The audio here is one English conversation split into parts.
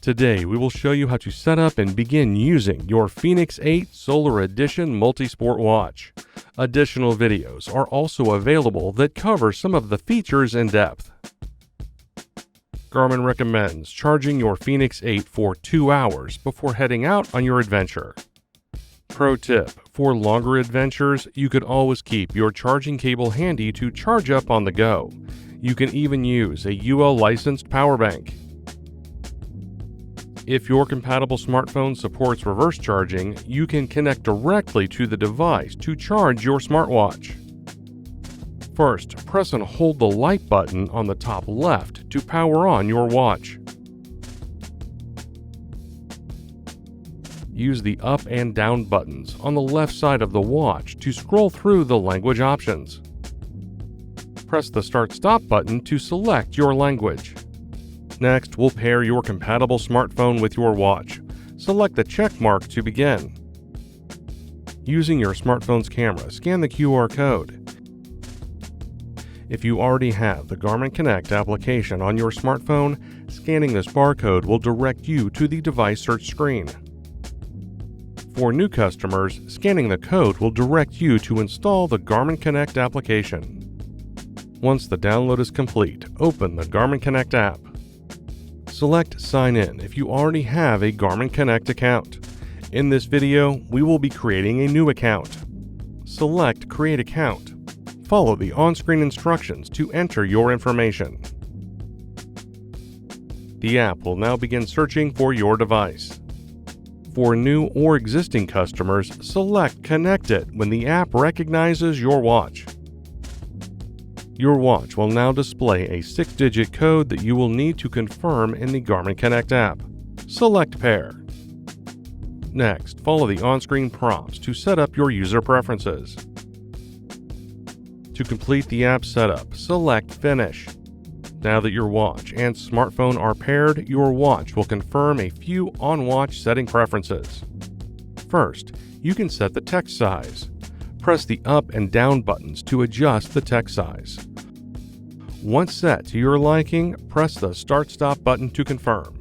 Today, we will show you how to set up and begin using your Fenix 8 Solar Edition Multisport watch. Additional videos are also available that cover some of the features in depth. Garmin recommends charging your Fenix 8 for 2 hours before heading out on your adventure. Pro tip: for longer adventures, you could always keep your charging cable handy to charge up on the go. You can even use a UL licensed power bank. If your compatible smartphone supports reverse charging, you can connect directly to the device to charge your smartwatch. First, press and hold the light button on the top left to power on your watch. Use the up and down buttons on the left side of the watch to scroll through the language options. Press the Start/Stop button to select your language. Next, we'll pair your compatible smartphone with your watch. Select the check mark to begin. Using your smartphone's camera, scan the QR code. If you already have the Garmin Connect application on your smartphone, scanning this barcode will direct you to the device search screen. For new customers, scanning the code will direct you to install the Garmin Connect application. Once the download is complete, open the Garmin Connect app. Select Sign In if you already have a Garmin Connect account. In this video, we will be creating a new account. Select Create Account. Follow the on-screen instructions to enter your information. The app will now begin searching for your device. For new or existing customers, select Connect It when the app recognizes your watch. Your watch will now display a 6-digit code that you will need to confirm in the Garmin Connect app. Select Pair. Next, follow the on-screen prompts to set up your user preferences. To complete the app setup, select Finish. Now that your watch and smartphone are paired, your watch will confirm a few on-watch setting preferences. First, you can set the text size. Press the up and down buttons to adjust the text size. Once set to your liking, press the Start/Stop button to confirm.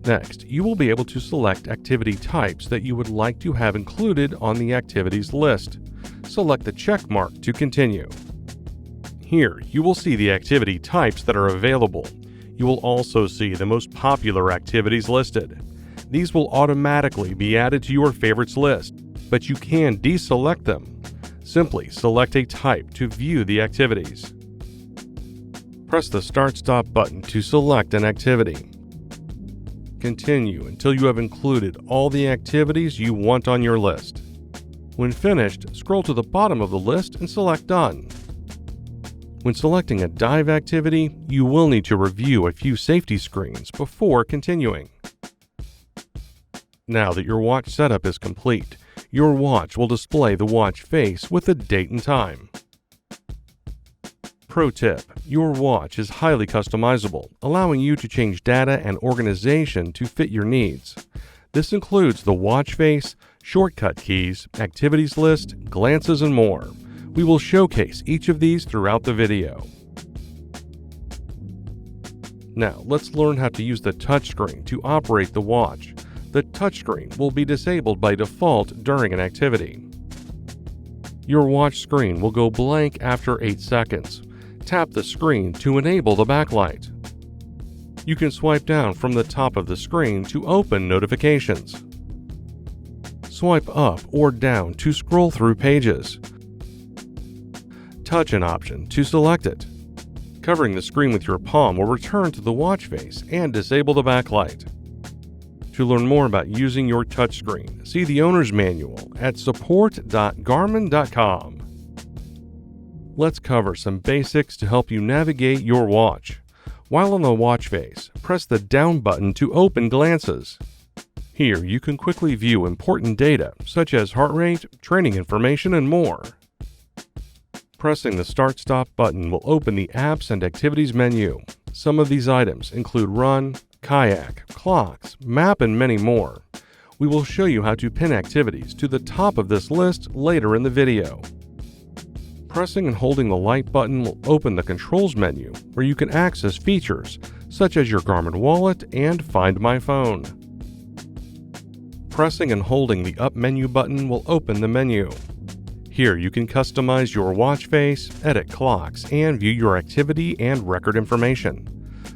Next, you will be able to select activity types that you would like to have included on the activities list. Select the check mark to continue. Here, you will see the activity types that are available. You will also see the most popular activities listed. These will automatically be added to your favorites list, but you can deselect them. Simply select a type to view the activities. Press the Start/Stop button to select an activity. Continue until you have included all the activities you want on your list. When finished, scroll to the bottom of the list and select Done. When selecting a dive activity, you will need to review a few safety screens before continuing. Now that your watch setup is complete, your watch will display the watch face with the date and time. Pro tip: your watch is highly customizable, allowing you to change data and organization to fit your needs. This includes the watch face, shortcut keys, activities list, glances, and more. We will showcase each of these throughout the video. Now, let's learn how to use the touchscreen to operate the watch. The touchscreen will be disabled by default during an activity. Your watch screen will go blank after 8 seconds. Tap the screen to enable the backlight. You can swipe down from the top of the screen to open notifications. Swipe up or down to scroll through pages. Touch an option to select it. Covering the screen with your palm will return to the watch face and disable the backlight. To learn more about using your touchscreen, see the owner's manual at support.garmin.com. Let's cover some basics to help you navigate your watch. While on the watch face, press the down button to open glances. Here you can quickly view important data such as heart rate, training information, and more. Pressing the Start/Stop button will open the Apps and Activities menu. Some of these items include Run, Kayak, Clocks, Map, and many more. We will show you how to pin activities to the top of this list later in the video. Pressing and holding the light button will open the Controls menu, where you can access features such as your Garmin wallet and Find My Phone. Pressing and holding the up menu button will open the menu. Here you can customize your watch face, edit clocks, and view your activity and record information.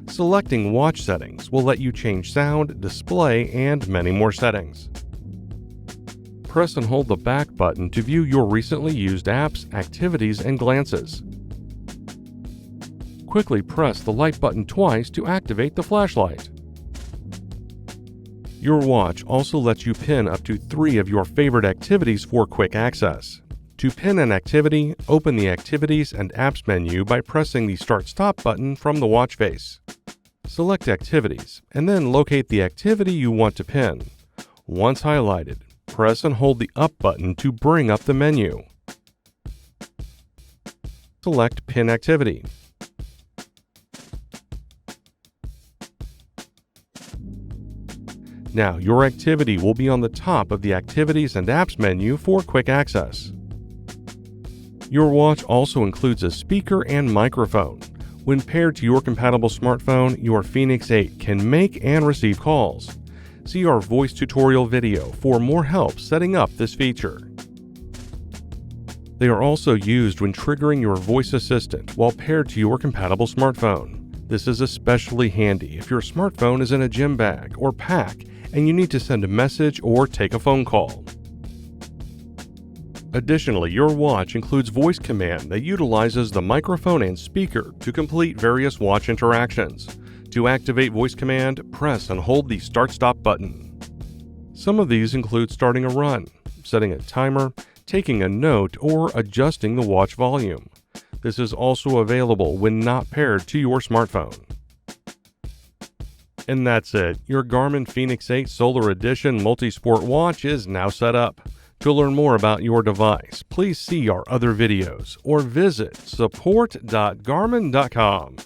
Selecting watch settings will let you change sound, display, and many more settings. Press and hold the back button to view your recently used apps, activities, and glances. Quickly press the light button twice to activate the flashlight. Your watch also lets you pin up to 3 of your favorite activities for quick access. To pin an activity, open the Activities and Apps menu by pressing the Start-Stop button from the watch face. Select Activities, and then locate the activity you want to pin. Once highlighted, press and hold the Up button to bring up the menu. Select Pin Activity. Now, your activity will be on the top of the Activities and Apps menu for quick access. Your watch also includes a speaker and microphone. When paired to your compatible smartphone, your Fenix 8 can make and receive calls. See our voice tutorial video for more help setting up this feature. They are also used when triggering your voice assistant while paired to your compatible smartphone. This is especially handy if your smartphone is in a gym bag or pack and you need to send a message or take a phone call. Additionally, your watch includes voice command that utilizes the microphone and speaker to complete various watch interactions. To activate voice command, press and hold the Start-Stop button. Some of these include starting a run, setting a timer, taking a note, or adjusting the watch volume. This is also available when not paired to your smartphone. And that's it. Your Garmin Fenix 8 Solar Edition Multisport watch is now set up. To learn more about your device, please see our other videos or visit support.garmin.com.